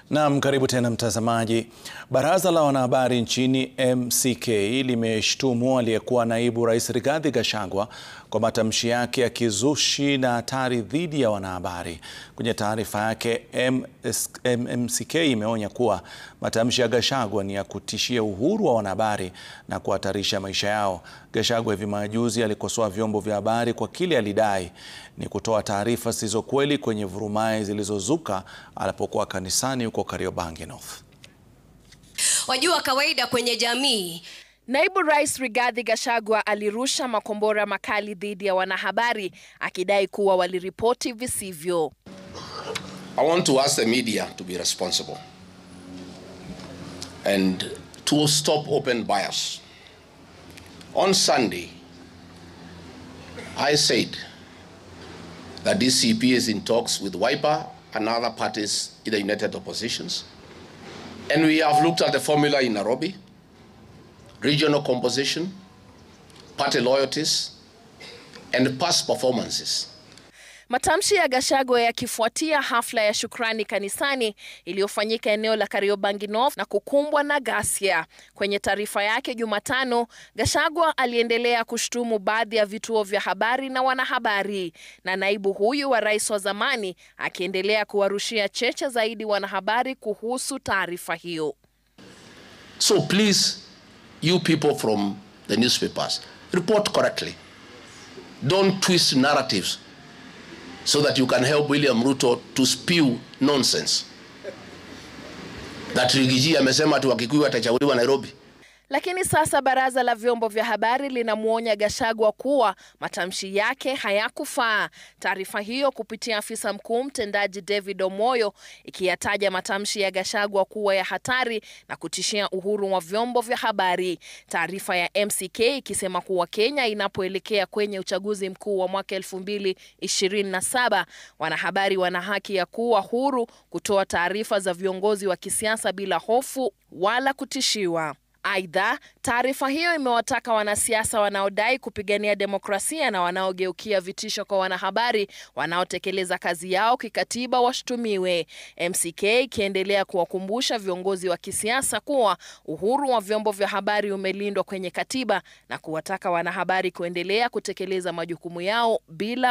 Naam, karibu tena mtazamaji. Baraza la wanahabari nchini MCK limeshtumu aliyekuwa naibu rais Rigathi Gachagua kwa matamshi yake ya kizushi na hatari dhidi ya wanahabari. Kwenye taarifa yake, MCK imeonya kuwa matamshi ya Gachagua ni ya kutishia uhuru wa wanahabari na kuhatarisha maisha yao. Gachagua hivi majuzi alikosoa vyombo vya habari kwa kile alidai ni kutoa taarifa zisizo kweli kwenye vurumai zilizozuka alipokuwa kanisani huko Kariobangi North. Wajua, kawaida kwenye jamii. Naibu Rais Rigathi Gachagua alirusha makombora makali dhidi ya wanahabari akidai kuwa waliripoti visivyo. I want to ask the media to be responsible and to stop open bias. On Sunday, I said that DCP is in talks with Wiper and other parties in the United Oppositions. And we have looked at the formula in Nairobi, regional composition, party loyalties, and past performances. Matamshi ya Gachagua yakifuatia hafla ya shukrani kanisani iliyofanyika eneo la Kariobangi North na kukumbwa na ghasia. Kwenye taarifa yake Jumatano, Gachagua aliendelea kushtumu baadhi ya vituo vya habari na wanahabari, na naibu huyu wa rais wa zamani akiendelea kuwarushia cheche zaidi wanahabari kuhusu taarifa hiyo. So please, you people from the newspapers, report correctly. Don't twist narratives so that you can help William Ruto to spew nonsense. That Rigiji amesema tu Wakikuyu atachaguliwa Nairobi. Lakini sasa baraza la vyombo vya habari linamuonya Gachagua kuwa matamshi yake hayakufaa. Taarifa hiyo kupitia afisa mkuu mtendaji David Omoyo ikiyataja matamshi ya Gachagua kuwa ya hatari na kutishia uhuru wa vyombo vya habari. Taarifa ya MCK ikisema kuwa Kenya inapoelekea kwenye uchaguzi mkuu wa mwaka 2027, wanahabari wana haki ya kuwa huru kutoa taarifa za viongozi wa kisiasa bila hofu wala kutishiwa. Aidha, taarifa hiyo imewataka wanasiasa wanaodai kupigania demokrasia na wanaogeukia vitisho kwa wanahabari wanaotekeleza kazi yao kikatiba washtumiwe. MCK ikiendelea kuwakumbusha viongozi wa kisiasa kuwa uhuru wa vyombo vya habari umelindwa kwenye katiba na kuwataka wanahabari kuendelea kutekeleza majukumu yao bila